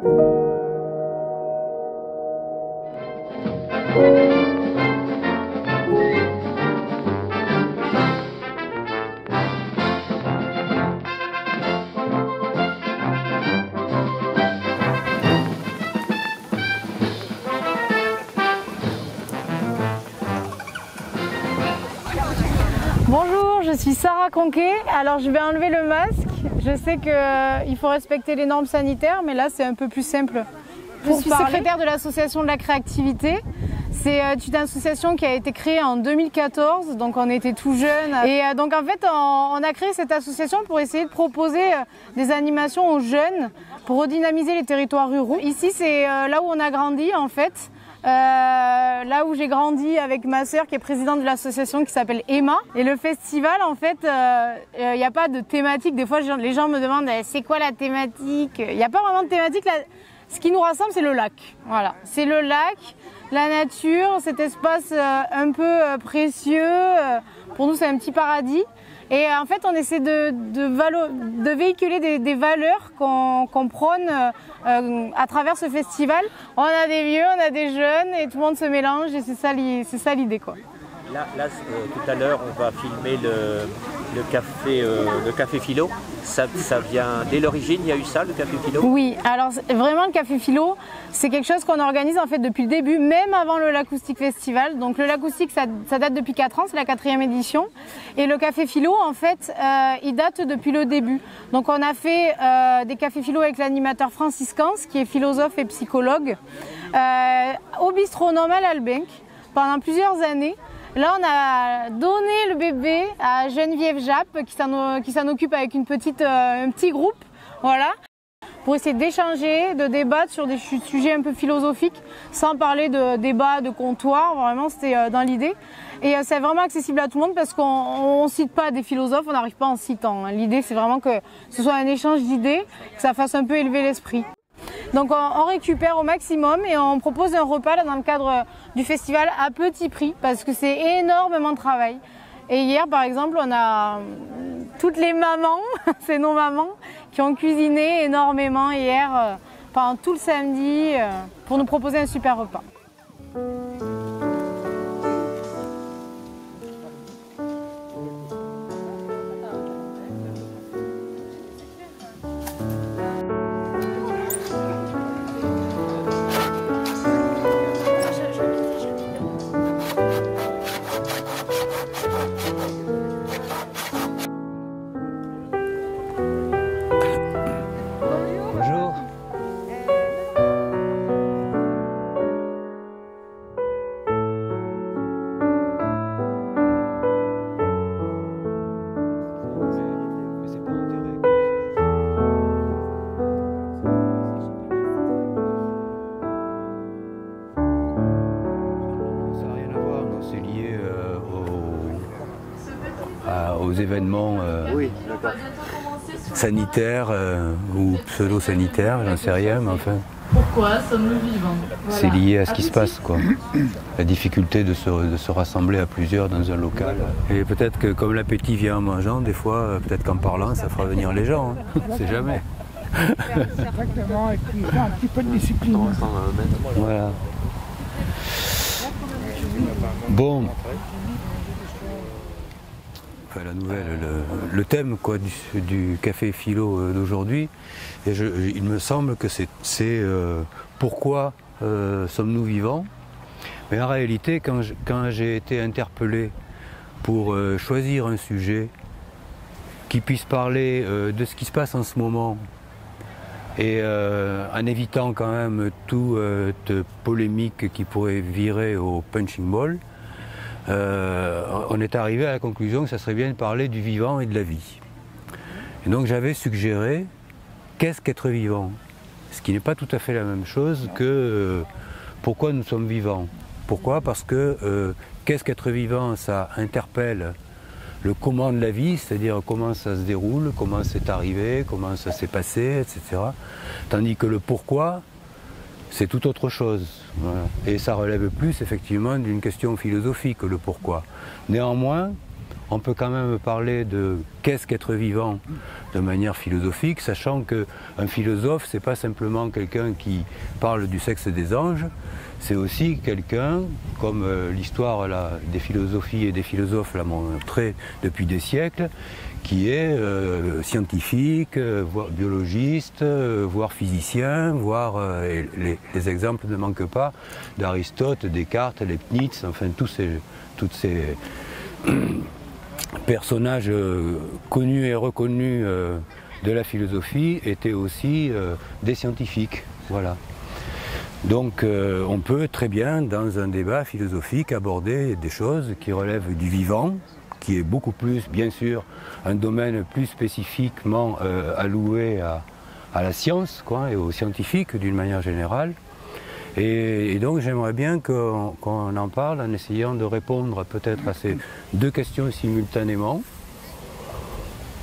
Bonjour, je suis Sarah Conquet. Alors je vais enlever le masque. Je sais qu'il faut respecter les normes sanitaires, mais là c'est un peu plus simple. Je suis secrétaire de l'association de la créativité. C'est une association qui a été créée en 2014, donc on était tout jeunes. Et donc en fait on a créé cette association pour essayer de proposer des animations aux jeunes, pour redynamiser les territoires ruraux. Ici c'est là où on a grandi en fait. Là où j'ai grandi avec ma sœur qui est présidente de l'association qui s'appelle Emma. Et le festival, en fait, il n'y a pas de thématique. Des fois, les gens me demandent c'est quoi la thématique. Il n'y a pas vraiment de thématique. Ce qui nous rassemble, c'est le lac. Voilà, c'est le lac, la nature, cet espace un peu précieux. Pour nous, c'est un petit paradis. Et en fait, on essaie de véhiculer des valeurs qu'on prône à travers ce festival. On a des vieux, on a des jeunes et tout le monde se mélange et c'est ça l'idée, quoi. Là tout à l'heure, on va filmer le café philo. Ça vient dès l'origine, il y a eu ça, le café philo? Oui, alors vraiment le café philo, c'est quelque chose qu'on organise en fait depuis le début, même avant le Lacoustique Festival. Donc le Lacoustique, ça date depuis 4 ans, c'est la 4e édition. Et le café philo, en fait, il date depuis le début. Donc on a fait des cafés philo avec l'animateur Francis Cans, qui est philosophe et psychologue, au Bistronom à l'Albenc, pendant plusieurs années. Là, on a donné le bébé à Geneviève Jappe qui s'en occupe avec un petit groupe, voilà, pour essayer d'échanger, de débattre sur des sujets un peu philosophiques, sans parler de débat de comptoir, vraiment c'était dans l'idée. Et c'est vraiment accessible à tout le monde parce qu'on ne cite pas des philosophes, on n'arrive pas en citant. L'idée, c'est vraiment que ce soit un échange d'idées, que ça fasse un peu élever l'esprit. Donc on récupère au maximum et on propose un repas là, dans le cadre du festival à petit prix parce que c'est énormément de travail. Et hier par exemple on a toutes les mamans, c'est nos mamans, qui ont cuisiné énormément hier pendant tout le samedi pour nous proposer un super repas. Aux événements sanitaires ou pseudo-sanitaires, j'en sais rien, mais enfin... Pourquoi sommes-nous vivants? C'est lié à ce qui se passe, quoi. La difficulté de se rassembler à plusieurs dans un local. Et peut-être que comme l'appétit vient en mangeant, des fois, peut-être qu'en parlant, ça fera venir les gens, hein. On ne sait jamais. Exactement, et puis un petit peu de discipline. Voilà. Bon. La nouvelle, le thème quoi, du café philo d'aujourd'hui, il me semble que c'est pourquoi sommes-nous vivants. Mais en réalité, quand j'ai été interpellé pour choisir un sujet qui puisse parler de ce qui se passe en ce moment, et en évitant quand même toute polémique qui pourrait virer au punching ball, on est arrivé à la conclusion que ça serait bien de parler du vivant et de la vie. Et donc j'avais suggéré qu'est-ce qu'être vivant, ce qui n'est pas tout à fait la même chose que pourquoi nous sommes vivants. Pourquoi? Parce que qu'est-ce qu'être vivant, ça interpelle le comment de la vie, c'est-à-dire comment ça se déroule, comment c'est arrivé, comment ça s'est passé, etc. Tandis que le pourquoi, c'est tout autre chose. Voilà. Et ça relève plus effectivement d'une question philosophique, le pourquoi. Néanmoins, on peut quand même parler de qu'est-ce qu'être vivant de manière philosophique, sachant qu'un philosophe, c'est pas simplement quelqu'un qui parle du sexe des anges, c'est aussi quelqu'un, comme l'histoire des philosophies et des philosophes l'a montré depuis des siècles, qui est scientifique, voire biologiste, voire physicien, voire, les exemples ne manquent pas, d'Aristote, Descartes, Leibniz, enfin tous ces personnages connus et reconnus de la philosophie étaient aussi des scientifiques. Voilà. Donc on peut très bien, dans un débat philosophique, aborder des choses qui relèvent du vivant, qui est beaucoup plus, bien sûr, un domaine plus spécifiquement alloué à la science, quoi, et aux scientifiques d'une manière générale. Et donc j'aimerais bien qu'on en parle en essayant de répondre peut-être à ces deux questions simultanément,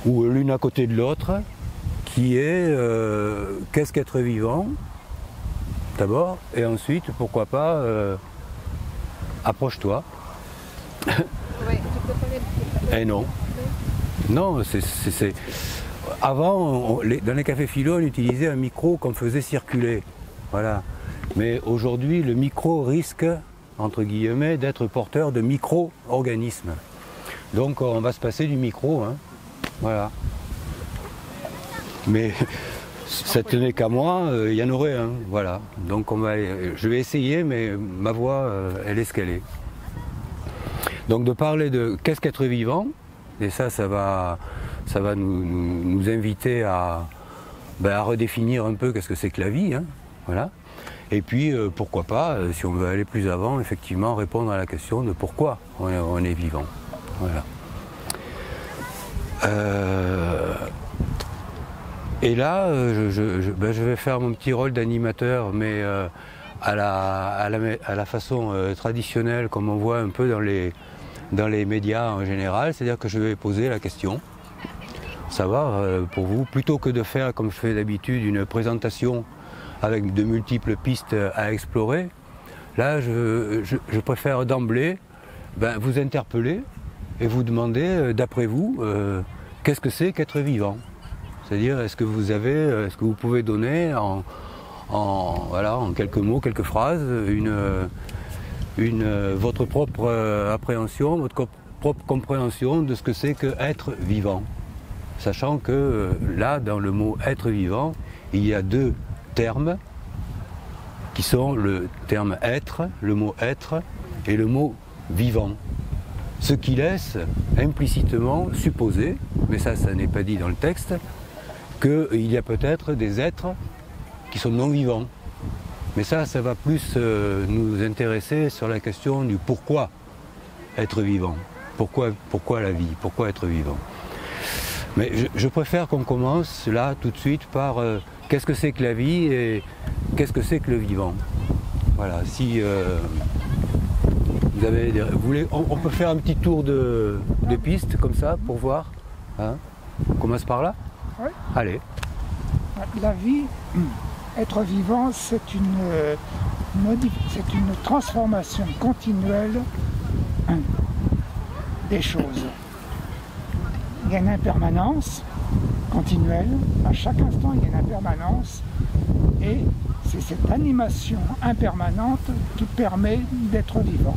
ou l'une à côté de l'autre, qui est qu'est-ce qu'être vivant, d'abord, et ensuite, pourquoi pas, approche-toi. Eh non. Non, c'est... Avant, dans les cafés philo, on utilisait un micro qu'on faisait circuler. Voilà. Mais aujourd'hui, le micro risque, entre guillemets, d'être porteur de micro-organismes. Donc on va se passer du micro, hein. Voilà. Mais ça tenait qu'à moi, il y en aurait un, voilà. Donc je vais essayer, mais ma voix, elle est ce qu'elle est. Donc de parler de qu'est-ce qu'être vivant, et ça va nous inviter à redéfinir un peu qu'est-ce que c'est que la vie, hein, voilà. Et puis pourquoi pas, si on veut aller plus avant, effectivement répondre à la question de pourquoi on est vivant, voilà. Et là, je vais faire mon petit rôle d'animateur, mais à la façon traditionnelle, comme on voit un peu dans les médias en général, c'est-à-dire que je vais poser la question, savoir pour vous, plutôt que de faire comme je fais d'habitude une présentation avec de multiples pistes à explorer, là je préfère d'emblée vous interpeller et vous demander, d'après vous, qu'est-ce que c'est qu'être vivant? C'est-à-dire, est-ce que vous pouvez donner en quelques mots, quelques phrases, votre propre appréhension, votre propre compréhension de ce que c'est qu'être vivant? Sachant que là, dans le mot être vivant, il y a deux termes qui sont le terme être, le mot être, et le mot vivant. Ce qui laisse implicitement supposer, mais ça n'est pas dit dans le texte, qu'il y a peut-être des êtres qui sont non vivants. Mais ça va plus nous intéresser sur la question du pourquoi être vivant. Pourquoi la vie? Pourquoi être vivant? Mais je préfère qu'on commence là tout de suite par qu'est-ce que c'est que la vie et qu'est-ce que c'est que le vivant. Voilà, si vous avez on peut faire un petit tour de piste comme ça pour voir, hein? On commence par là? Oui. Allez. La vie, être vivant, c'est une transformation continuelle des choses. Il y a une impermanence continuelle, à chaque instant il y a une impermanence, et c'est cette animation impermanente qui permet d'être vivant.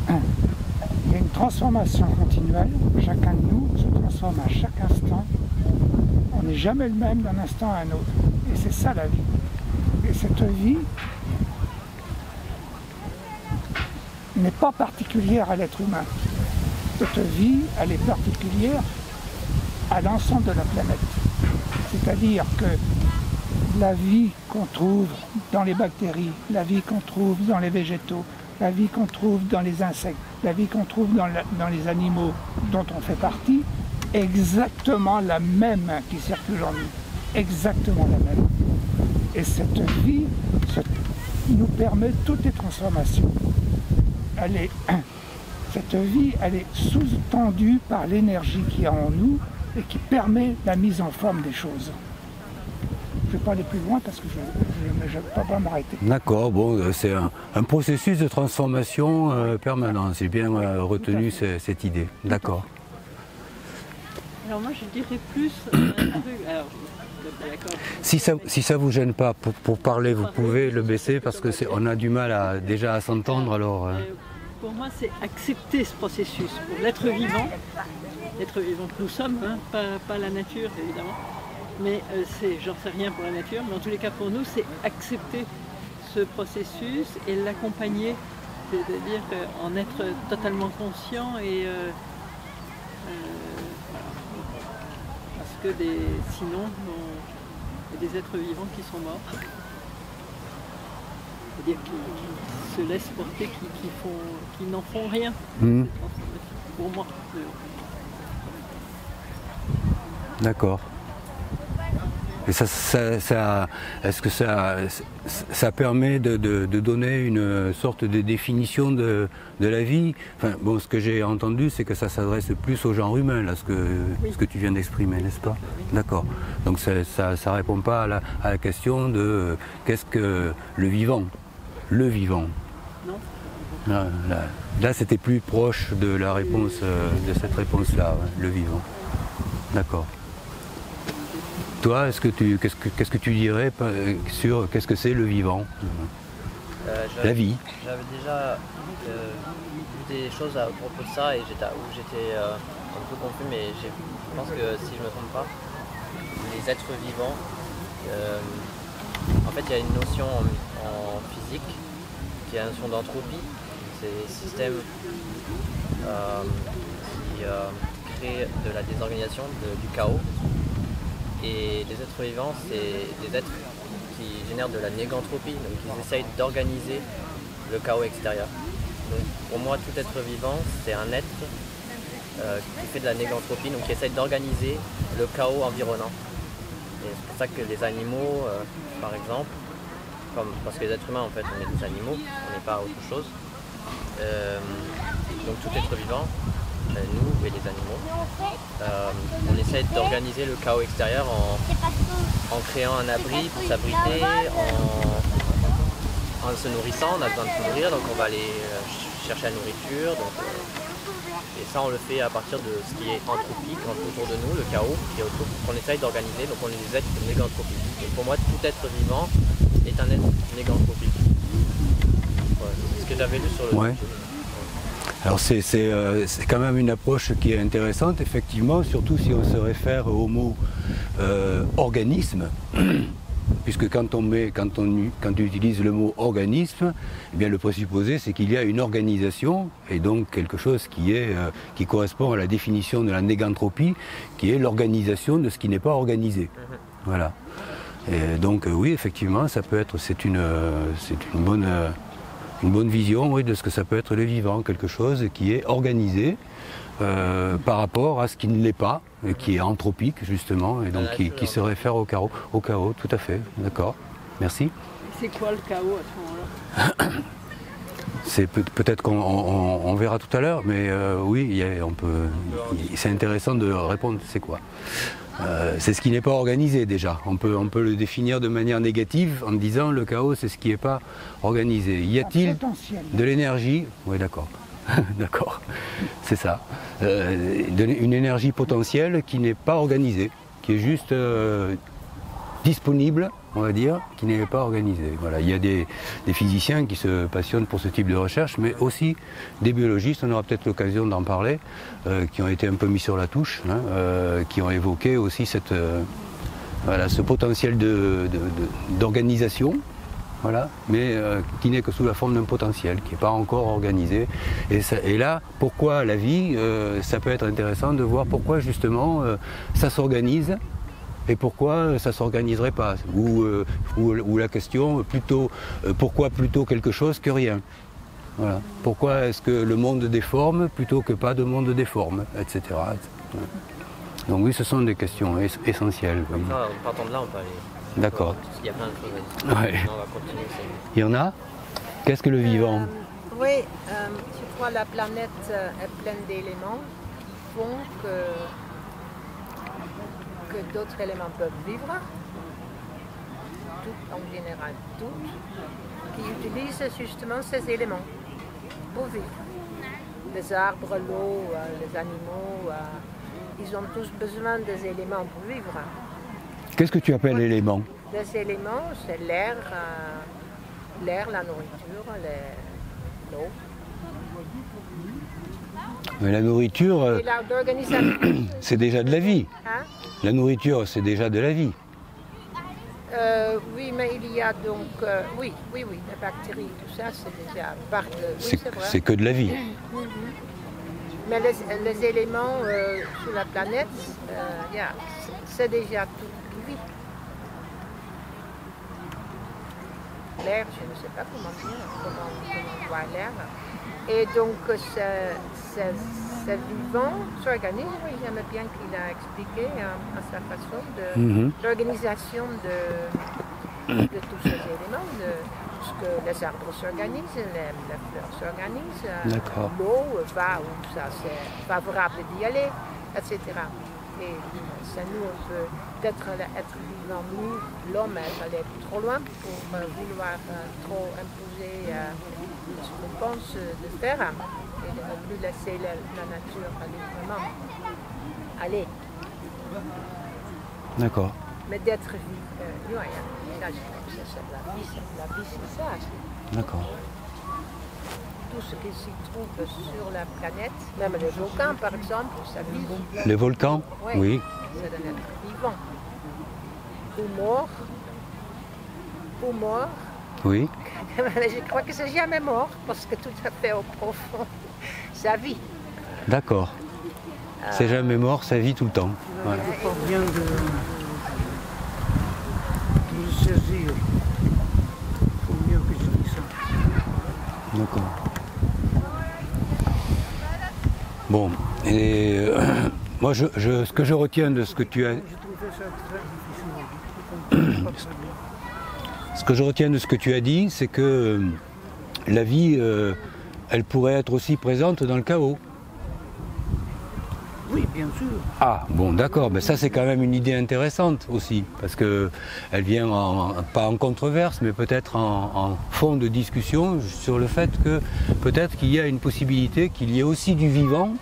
Il y a une transformation continuelle, chacun de nous se transforme à chaque instant, on n'est jamais le même d'un instant à un autre, et c'est ça la vie. Et cette vie n'est pas particulière à l'être humain. Cette vie, elle est particulière à l'ensemble de la planète. C'est-à-dire que la vie qu'on trouve dans les bactéries, la vie qu'on trouve dans les végétaux, la vie qu'on trouve dans les insectes, la vie qu'on trouve dans les animaux dont on fait partie, exactement la même qui circule en nous. Exactement la même. Et cette vie nous permet toutes les transformations. Cette vie, elle est sous-tendue par l'énergie qu'il y a en nous et qui permet la mise en forme des choses. je ne vais pas aller plus loin parce que je ne vais pas m'arrêter. D'accord, bon, c'est un processus de transformation permanent. J'ai bien retenu cette idée. D'accord. Alors moi je dirais plus un truc. Alors, d'accord. Si ça vous gêne pas, pour parler, vous pouvez le baisser parce que on a du mal déjà à s'entendre. Alors. Pour moi, c'est accepter ce processus pour l'être vivant que nous sommes, hein, pas la nature évidemment. Mais j'en sais rien pour la nature, mais en tous les cas pour nous, c'est accepter ce processus et l'accompagner, c'est-à-dire en être totalement conscient et voilà. Parce que sinon, il y a des êtres vivants qui sont morts, c'est-à-dire qui se laissent porter, qui n'en font rien. Pour moi. D'accord. Et est-ce que ça permet de donner une sorte de définition de la vie? Enfin, bon, ce que j'ai entendu, c'est que ça s'adresse plus au genre humain, là, ce que tu viens d'exprimer, n'est-ce pas? D'accord. Donc ça ne répond pas à la question de qu'est-ce que le vivant? Le vivant. Non. Là, c'était plus proche de la réponse, de cette réponse-là, ouais, le vivant. D'accord. Toi, qu'est-ce que tu dirais sur qu'est-ce que c'est le vivant? La vie. J'avais déjà vu des choses à propos de ça et j'étais un peu confus, mais je pense que si je ne me trompe pas, les êtres vivants, en fait il y a une notion en physique qui est la notion d'entropie. C'est des systèmes qui créent de la désorganisation, du chaos. Et les êtres vivants, c'est des êtres qui génèrent de la négantropie, donc ils essayent d'organiser le chaos extérieur. Donc pour moi, tout être vivant, c'est un être qui fait de la négantropie, donc qui essaye d'organiser le chaos environnant. Et c'est pour ça que les animaux, par exemple, parce que les êtres humains, en fait, on est des animaux, on n'est pas autre chose. Donc tout être vivant, nous et les animaux, on essaie d'organiser le chaos extérieur en créant un abri pour s'abriter, en se nourrissant, on a besoin de se nourrir, donc on va aller chercher la nourriture. Et ça on le fait à partir de ce qui est anthropique autour de nous, le chaos qui est autour, qu'on essaye d'organiser, donc on est des êtres négantropiques. Et pour moi tout être vivant est un être négantropique. Ouais, c'est ce que j'avais lu sur le ouais. Alors c'est quand même une approche qui est intéressante, effectivement, surtout si on se réfère au mot organisme, puisque quand tu utilises le mot organisme, eh bien le présupposé c'est qu'il y a une organisation, et donc quelque chose qui correspond à la définition de la négantropie, qui est l'organisation de ce qui n'est pas organisé. Voilà. Et donc oui, effectivement, ça peut être, c'est une bonne vision, oui, de ce que ça peut être le vivant, quelque chose qui est organisé par rapport à ce qui ne l'est pas, et qui est anthropique justement, et donc qui se réfère au chaos, tout à fait, d'accord, merci. C'est quoi le chaos à ce moment-là? C'est peut-être qu'on verra tout à l'heure, mais oui, c'est intéressant de répondre, c'est quoi? C'est ce qui n'est pas organisé déjà. On peut le définir de manière négative en disant le chaos c'est ce qui n'est pas organisé. Y a-t-il de l'énergie? Oui, d'accord. D'accord, c'est ça. Une énergie potentielle qui n'est pas organisée, qui est juste disponible, on va dire, qui n'est pas organisée. Voilà. Il y a des physiciens qui se passionnent pour ce type de recherche, mais aussi des biologistes, on aura peut-être l'occasion d'en parler, qui ont été un peu mis sur la touche, hein, qui ont évoqué aussi ce potentiel d'organisation, voilà, mais qui n'est que sous la forme d'un potentiel, qui n'est pas encore organisé. Et là, pourquoi la vie, ça peut être intéressant de voir pourquoi justement ça s'organise, et pourquoi ça ne s'organiserait pas, ou la question plutôt, pourquoi plutôt quelque chose que rien. Voilà. Pourquoi est-ce que le monde déforme plutôt que pas de monde déforme, etc. Donc oui, ce sont des questions essentielles. Oui. Partant de là, on peut aller. D'accord. Il y a plein de choses à dire. Ouais. On va continuer. Il y en a? Qu'est-ce que le vivant? Oui, je crois que la planète est pleine d'éléments qui font que d'autres éléments peuvent vivre. en général toutes, qui utilisent justement ces éléments pour vivre. Les arbres, l'eau, les animaux, ils ont tous besoin des éléments pour vivre. Qu'est-ce que tu appelles éléments? Les éléments, c'est l'air, la nourriture, l'eau. Mais la nourriture, Et l'organisation. c'est déjà de la vie. Hein? La nourriture, c'est déjà de la vie. Oui, mais il y a donc, oui, les bactéries, tout ça, c'est déjà part de. Oui, c'est vrai. C'est que de la vie. Mais les éléments sur la planète, c'est déjà tout qui vit. L'air, je ne sais pas comment dire, comment voir l'air. Et donc, c'est vivant, s'organise. Oui, j'aime bien qu'il a expliqué à sa façon l'organisation de tous ces éléments, ce que les arbres s'organisent, les fleurs s'organisent, l'eau va où ça c'est favorable d'y aller, etc. Et c'est nous, on peut peut-être être vivant, nous, l'homme, aller trop loin pour vouloir trop imposer ce qu'on pense de faire et de ne plus laisser la nature aller vraiment aller. D'accord. Mais d'être vivant, ça, je crois que c'est la vie, c'est ça. D'accord. Tout ce qui s'y trouve sur la planète, même les volcans par exemple, ça vit. Les volcans? Oui. C'est un être vivant. Ou mort. Oui. Je crois que c'est jamais mort, parce que tout à fait au profond, ça vit. D'accord. C'est jamais mort, ça vit tout le temps. Voilà. Je pas bien de le saisir. Il faut mieux que je dise ça. D'accord. Bon, et moi, ce que je retiens de ce que tu as... Je trouvais ça très difficile. Ce que je retiens de ce que tu as dit, c'est que la vie, elle pourrait être aussi présente dans le chaos. Oui, bien sûr. Ah, bon, d'accord, mais ça c'est quand même une idée intéressante aussi, parce qu'elle vient pas en controverse, mais peut-être en fond de discussion sur le fait que peut-être qu'il y a une possibilité qu'il y ait aussi du vivant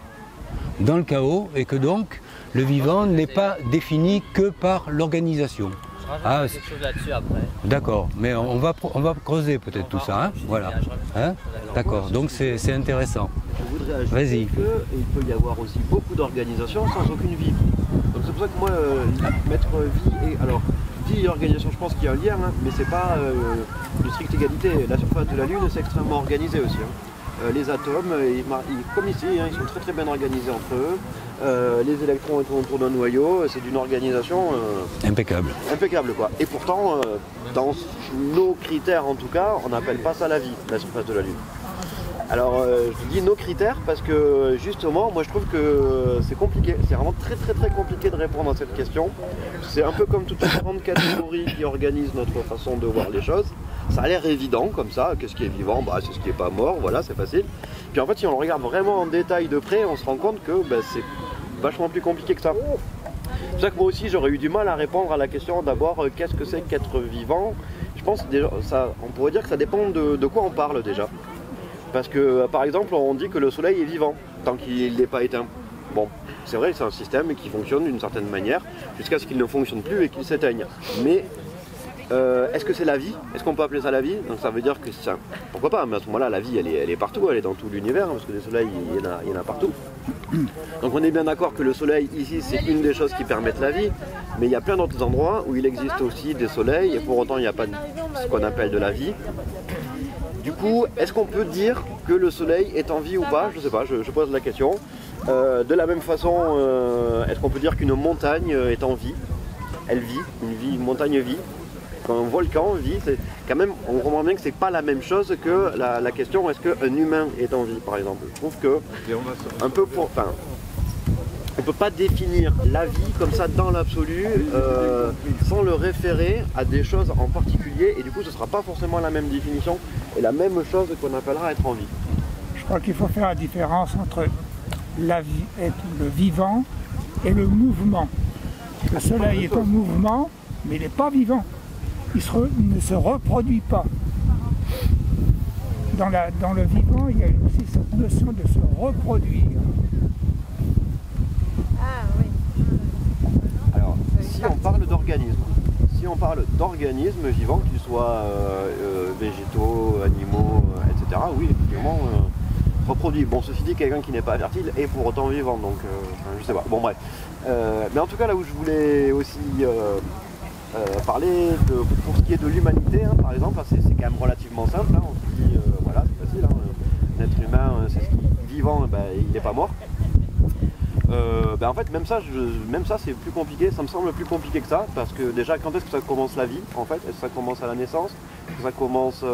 dans le chaos, et que donc le vivant n'est pas défini que par l'organisation. Ah, quelque chose là-dessus après. D'accord, mais on va creuser peut-être tout ça, hein, voilà. Hein, d'accord, donc c'est intéressant. Je voudrais ajouter qu'il peut y avoir aussi beaucoup d'organisations sans aucune vie. Donc c'est pour ça que moi, mettre vie et... Alors, vie et organisation, je pense qu'il y a un lien, hein, mais c'est pas de stricte égalité. La surface de la Lune, c'est extrêmement organisé aussi. Hein. Les atomes, comme ici, hein, ils sont très très bien organisés entre eux. Les électrons sont autour d'un noyau, c'est d'une organisation... impeccable. Impeccable, quoi. Et pourtant, dans nos critères en tout cas, on n'appelle pas ça la vie, la surface de la Lune. Alors, je dis nos critères parce que justement, moi je trouve que c'est compliqué. C'est vraiment très très très compliqué de répondre à cette question. C'est un peu comme toutes les grandes catégories qui organisent notre façon de voir les choses. Ça a l'air évident comme ça, qu'est-ce qui est vivant, bah, c'est ce qui n'est pas mort, voilà, c'est facile. Puis en fait, si on le regarde vraiment en détail de près, on se rend compte que bah, c'est vachement plus compliqué que ça. C'est pour ça que moi aussi j'aurais eu du mal à répondre à la question d'abord qu'est-ce que c'est qu'être vivant. Je pense déjà, on pourrait dire que ça dépend de quoi on parle déjà. Parce que par exemple on dit que le soleil est vivant tant qu'il n'est pas éteint. Bon, c'est vrai que c'est un système qui fonctionne d'une certaine manière jusqu'à ce qu'il ne fonctionne plus et qu'il s'éteigne. Mais est-ce que c'est la vie? Est-ce qu'on peut appeler ça la vie? Donc ça veut dire que ça, pourquoi pas, mais à ce moment-là la vie elle est partout, elle est dans tout l'univers, parce que des soleils il y en a partout. Donc on est bien d'accord que le soleil ici c'est une des choses qui permettent la vie, mais il y a plein d'autres endroits où il existe aussi des soleils et pour autant il n'y a pas ce qu'on appelle de la vie. Du coup, est-ce qu'on peut dire que le soleil est en vie ou pas? Je sais pas, je pose la question. De la même façon, est-ce qu'on peut dire qu'une montagne est en vie? Elle vit, une montagne vit. Quand un volcan vit, c'est quand même, on comprend bien que c'est pas la même chose que la question est-ce qu'un humain est en vie, par exemple. Je trouve que un peu on peut pas définir la vie comme ça dans l'absolu sans le référer à des choses en particulier et du coup ce sera pas forcément la même définition et la même chose qu'on appellera être en vie. Je crois qu'il faut faire la différence entre la vie, le vivant et le mouvement. Le soleil est en mouvement, mais il n'est pas vivant. il ne se reproduit pas. Dans le vivant, il y a aussi cette notion de se reproduire. Ah oui. Alors, si on parle d'organismes vivants, qu'ils soient végétaux, animaux, etc., oui, effectivement, reproduit. Bon, ceci dit, quelqu'un qui n'est pas fertile est pour autant vivant, donc je sais pas. Bon, bref. Mais en tout cas, là où je voulais aussi parler pour ce qui est de l'humanité, hein, par exemple, c'est quand même relativement simple. Hein, on se dit, voilà, c'est facile. Hein, un être humain, c'est ce qui est vivant, il n'est pas mort. En fait, même ça, c'est plus compliqué. Ça me semble plus compliqué que ça, parce que déjà, quand est-ce que ça commence la vie, en fait? Est-ce que ça commence à la naissance? Est-ce que ça commence, je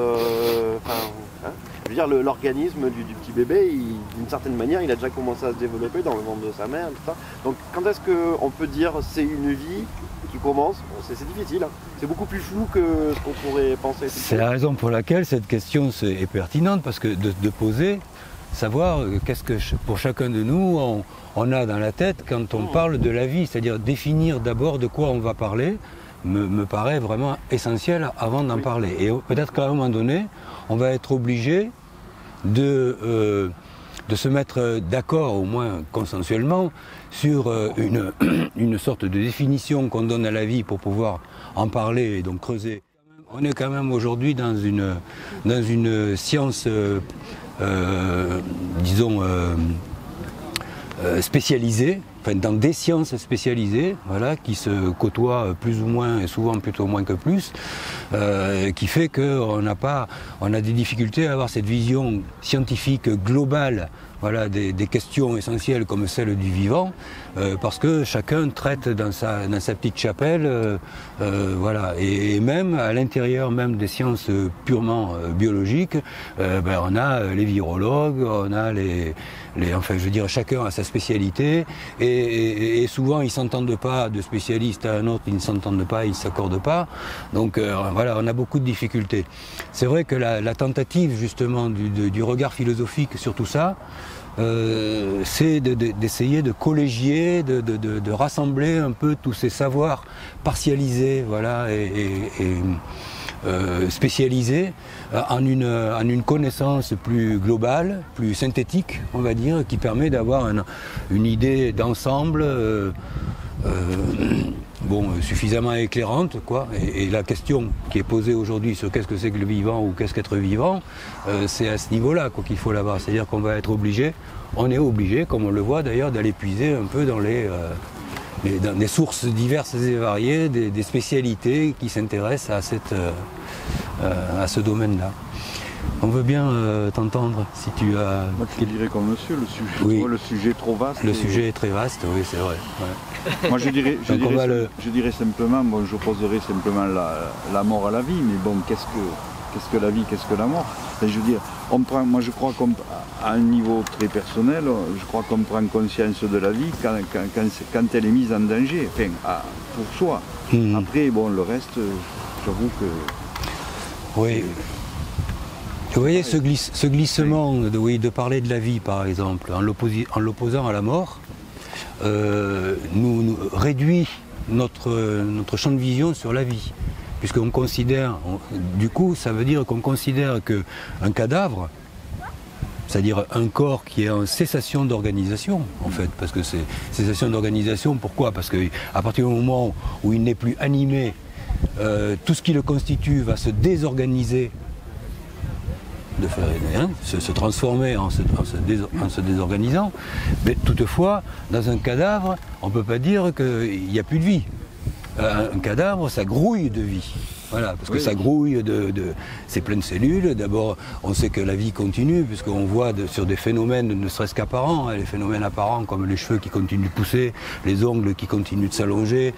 veux dire, l'organisme du petit bébé, d'une certaine manière, il a déjà commencé à se développer dans le ventre de sa mère, tout ça. Donc, quand est-ce qu'on peut dire c'est une vie qui commence? Bon, c'est difficile. Hein. C'est beaucoup plus flou que ce qu'on pourrait penser. C'est la raison pour laquelle cette question est pertinente, parce que de poser, savoir qu'est-ce que pour chacun de nous on a dans la tête quand on parle de la vie, c'est-à-dire définir d'abord de quoi on va parler, me paraît vraiment essentiel avant d'en parler. Et peut-être qu'à un moment donné, on va être obligé de se mettre d'accord, au moins consensuellement, sur une sorte de définition qu'on donne à la vie pour pouvoir en parler et donc creuser. On est quand même aujourd'hui dans une science disons, spécialisées, enfin dans des sciences spécialisées, voilà, qui se côtoient plus ou moins, et souvent plutôt moins que plus, qui fait qu'on a des difficultés à avoir cette vision scientifique globale, voilà, des questions essentielles comme celle du vivant, parce que chacun traite dans sa petite chapelle, voilà, et même à l'intérieur même des sciences purement biologiques, on a les virologues, on a enfin je veux dire, chacun a sa spécialité, et souvent ils s'entendent pas, de spécialiste à un autre, ils ne s'entendent pas, ils ne s'accordent pas, donc voilà, on a beaucoup de difficultés. C'est vrai que la tentative justement du regard philosophique sur tout ça, c'est d'essayer de collégier, de rassembler un peu tous ces savoirs partialisés, voilà, et spécialisés en une connaissance plus globale, plus synthétique, on va dire, qui permet d'avoir une idée d'ensemble suffisamment éclairante, quoi. Et la question qui est posée aujourd'hui sur qu'est-ce que c'est que le vivant ou qu'est-ce qu'être vivant, c'est à ce niveau-là qu'il faut l'avoir. C'est-à-dire qu'on va être obligé, on est obligé, comme on le voit d'ailleurs, d'aller puiser un peu dans dans des sources diverses et variées, des spécialités qui s'intéressent à ce domaine-là. On veut bien t'entendre si tu as... Moi je dirais comme monsieur, le sujet est trop vaste. Le sujet est très vaste, oui c'est vrai. Ouais. Moi je dirais simplement, je poserais simplement la mort à la vie, mais bon, qu'est-ce que la vie, qu'est-ce que la mort? Je veux dire, moi je crois qu'à un niveau très personnel, je crois qu'on prend conscience de la vie quand elle est mise en danger, enfin, pour soi. Après, bon, le reste, j'avoue que... Oui. Vous voyez ce glissement de parler de la vie, par exemple, en l'opposant à la mort, nous réduit notre champ de vision sur la vie. Puisqu'on considère, du coup, ça veut dire qu'on considère qu'un cadavre, c'est-à-dire un corps qui est en cessation d'organisation, en fait, parce que c'est cessation d'organisation, pourquoi? Parce qu'à partir du moment où il n'est plus animé, tout ce qui le constitue va se désorganiser, se transformer en se désorganisant, mais toutefois, dans un cadavre, on ne peut pas dire qu'il n'y a plus de vie. Un cadavre, ça grouille de vie. Voilà, parce que ça grouille c'est plein de cellules. D'abord, on sait que la vie continue, puisqu'on voit sur des phénomènes, ne serait-ce qu'apparents, les phénomènes apparents comme les cheveux qui continuent de pousser, les ongles qui continuent de s'allonger,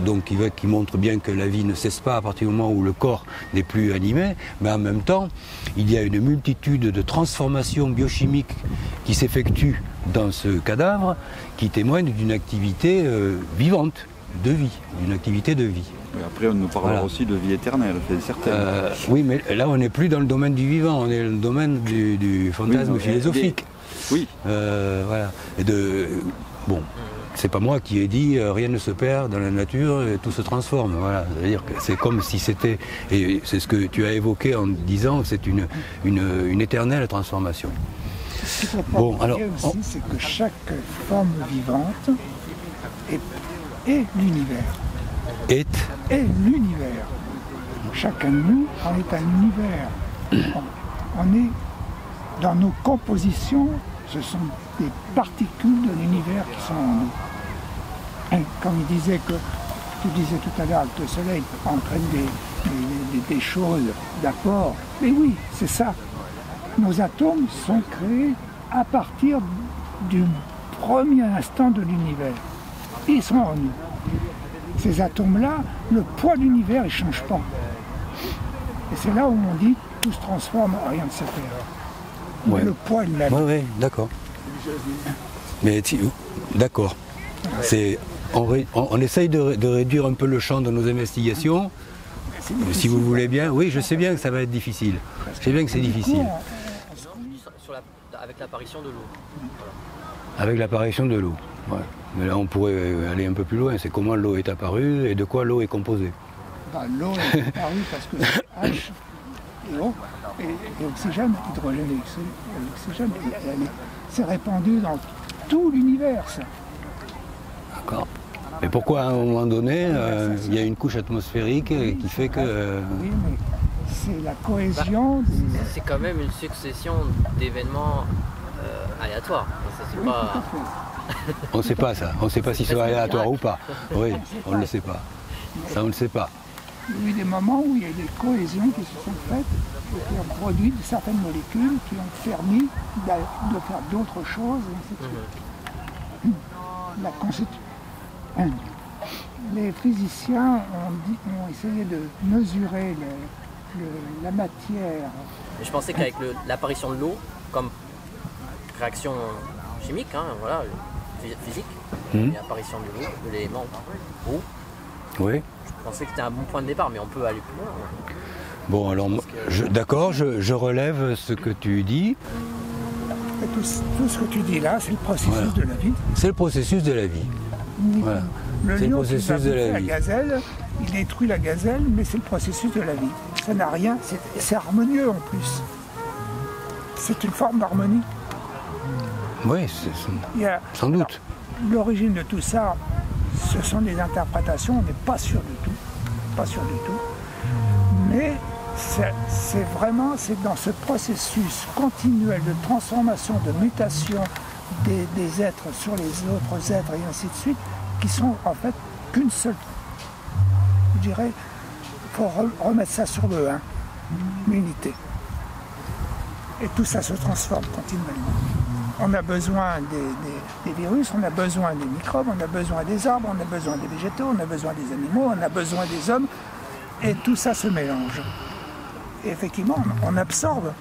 donc qui montrent bien que la vie ne cesse pas à partir du moment où le corps n'est plus animé. Mais en même temps, il y a une multitude de transformations biochimiques qui s'effectuent dans ce cadavre, qui témoignent d'une activité vivante, de vie, d'une activité de vie. Et après, on nous parlera aussi de vie éternelle, c'est certain. Oui, mais là, on n'est plus dans le domaine du vivant, on est dans le domaine du fantasme philosophique. Oui. Voilà. c'est pas moi qui ai dit rien ne se perd dans la nature et tout se transforme. Voilà. C'est-à-dire que c'est comme si c'était, et c'est ce que tu as évoqué en disant que c'est une éternelle transformation. Ce qu'il faut pas Bon, oublier alors, aussi, c'est que chaque forme vivante est l'univers. Est L'univers. Chacun de nous en est un univers. On est dans nos compositions, ce sont des particules de l'univers qui sont en nous. Et comme il disait que, tu disais tout à l'heure que le soleil entraîne des choses d'apport. Mais oui, c'est ça. Nos atomes sont créés à partir du premier instant de l'univers. Ils sont en nous. Ces atomes-là, le poids de l'univers, il ne change pas. Et c'est là où on dit tout se transforme, rien ne se perd. Ouais. Le poids est le même. Oui, d'accord. Mais d'accord. On essaye de réduire un peu le champ de nos investigations. Si vous voulez bien. Oui, je sais bien que ça va être difficile. Je sais bien que c'est difficile. Avec l'apparition de l'eau. Avec l'apparition de l'eau. Ouais. Mais là, on pourrait aller un peu plus loin. C'est comment l'eau est apparue et de quoi l'eau est composée. L'eau est apparue parce que c'est H, l'eau, et oxygène, hydrogène et oxygène. C'est répandu dans tout l'univers, ça. D'accord. Mais pourquoi à un moment donné, il y a une couche atmosphérique qui fait que... Oui, mais c'est la cohésion... C'est quand même une succession d'événements aléatoires. C'est oui, pas... On ne sait pas ça. On ne sait pas si c'est aléatoire ou pas. Oui, on ne le sait pas. Ça, on ne le sait pas. Il y a eu des moments où il y a eu des cohésions qui se sont faites et qui ont produit certaines molécules qui ont permis de faire d'autres choses, et ainsi de suite. La constitution. Les physiciens ont essayé de mesurer la matière. Je pensais qu'avec l'apparition de l'eau, comme réaction chimique, hein, voilà, physique, l'apparition de l'eau, de l'élément eau, oui. Je pensais que c'était un bon point de départ, mais on peut aller plus loin. Bon, alors, d'accord, je relève ce que tu dis. Et tout ce que tu dis là, c'est le processus de la vie. C'est le processus de la vie. Voilà. Le C'est le lion qui processus va de la bouffer vie. gazelle, il détruit la gazelle, mais c'est le processus de la vie. Ça n'a rien, c'est harmonieux en plus. C'est une forme d'harmonie. Oui, sans doute. L'origine de tout ça, ce sont des interprétations, on n'est pas sûr du tout. Pas sûr du tout. Mais c'est dans ce processus continuel de transformation, de mutation des êtres sur les autres êtres et ainsi de suite, qui sont en fait qu'une seule. Je dirais, il faut remettre ça sur le 1, l'unité. Et tout ça se transforme continuellement. On a besoin des virus, on a besoin des microbes, on a besoin des arbres, on a besoin des végétaux, on a besoin des animaux, on a besoin des hommes, et tout ça se mélange. Et effectivement, on absorbe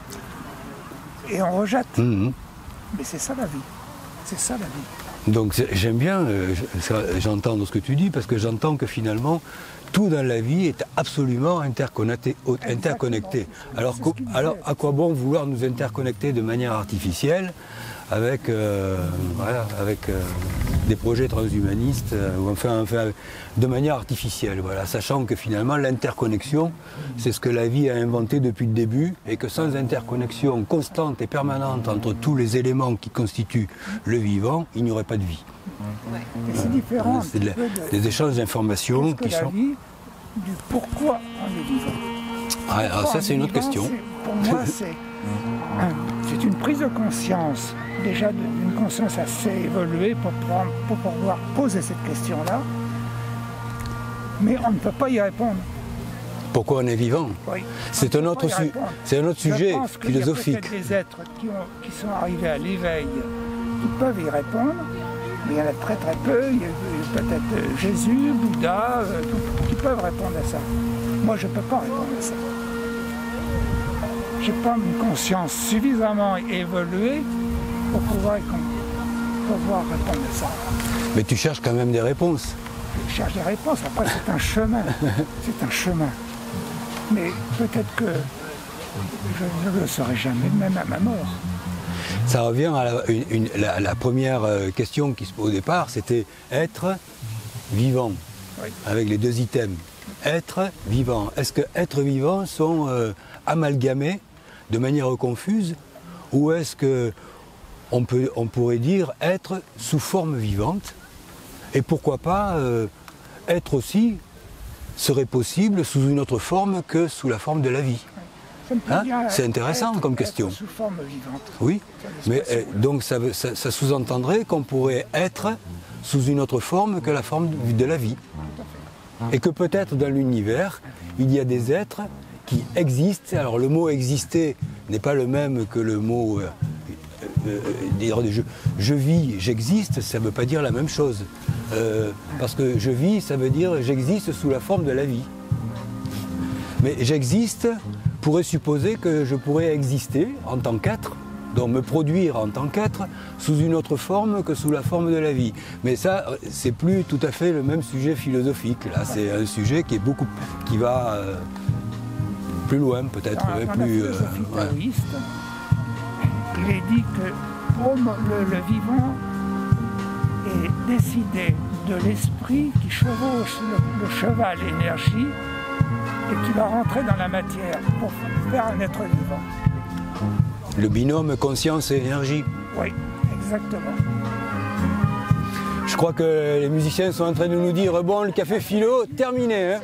et on rejette. Mais c'est ça la vie. C'est ça la vie. Donc j'aime bien, j'entends ce que tu dis, parce que j'entends que finalement, tout dans la vie est absolument interconnecté. Alors à quoi bon vouloir nous interconnecter de manière artificielle avec des projets transhumanistes, ou enfin de manière artificielle, voilà, sachant que finalement l'interconnexion, c'est ce que la vie a inventé depuis le début, et que sans interconnexion constante et permanente entre tous les éléments qui constituent le vivant, il n'y aurait pas de vie. C'est différent. C'est des échanges d'informations qui sont... Vie, du pourquoi on est vivant. Alors ça, c'est une autre question. Pour moi, c'est une prise de conscience, déjà d'une conscience assez évoluée pour pouvoir poser cette question-là. Mais on ne peut pas y répondre. Pourquoi on est vivant? Oui. C'est un autre sujet Je pense philosophique. qu'il y a peut-être des êtres qui sont arrivés à l'éveil qui peuvent y répondre, mais il y en a très très peu. Il y a peut-être Jésus, Bouddha, qui peuvent répondre à ça. Moi, je ne peux pas répondre à ça. Je n'ai pas une conscience suffisamment évoluée pour pouvoir répondre à ça. Mais tu cherches quand même des réponses. Je cherche des réponses, après c'est un chemin. C'est un chemin. Mais peut-être que je ne le saurai jamais, même à ma mort. Ça revient à la première question qui se pose au départ, c'était être vivant, Oui. avec les deux items. Être vivant. Est-ce que être vivant sont amalgamés de manière confuse, ou est-ce que on pourrait dire être sous forme vivante, et pourquoi pas être aussi serait possible sous une autre forme que sous la forme de la vie. Hein? C'est intéressant comme question. Sous forme vivante. Oui, mais donc ça sous-entendrait qu'on pourrait être sous une autre forme que la forme de la vie. Et que peut-être dans l'univers, il y a des êtres qui existent. Alors le mot exister n'est pas le même que le mot je vis, j'existe, ça ne veut pas dire la même chose. Parce que je vis, ça veut dire j'existe sous la forme de la vie. Mais j'existe pourrait supposer que je pourrais exister en tant qu'être, donc me produire en tant qu'être sous une autre forme que sous la forme de la vie. Mais ça, c'est plus tout à fait le même sujet philosophique. Là, c'est un sujet qui va plus loin peut-être. Dans la philosophie taoïste, il est dit que le vivant est décidé de l'esprit qui chevauche le cheval énergie et qui va rentrer dans la matière pour faire un être vivant. Le binôme conscience et énergie. Oui, exactement. Je crois que les musiciens sont en train de nous dire bon, le café philo, terminé. Hein.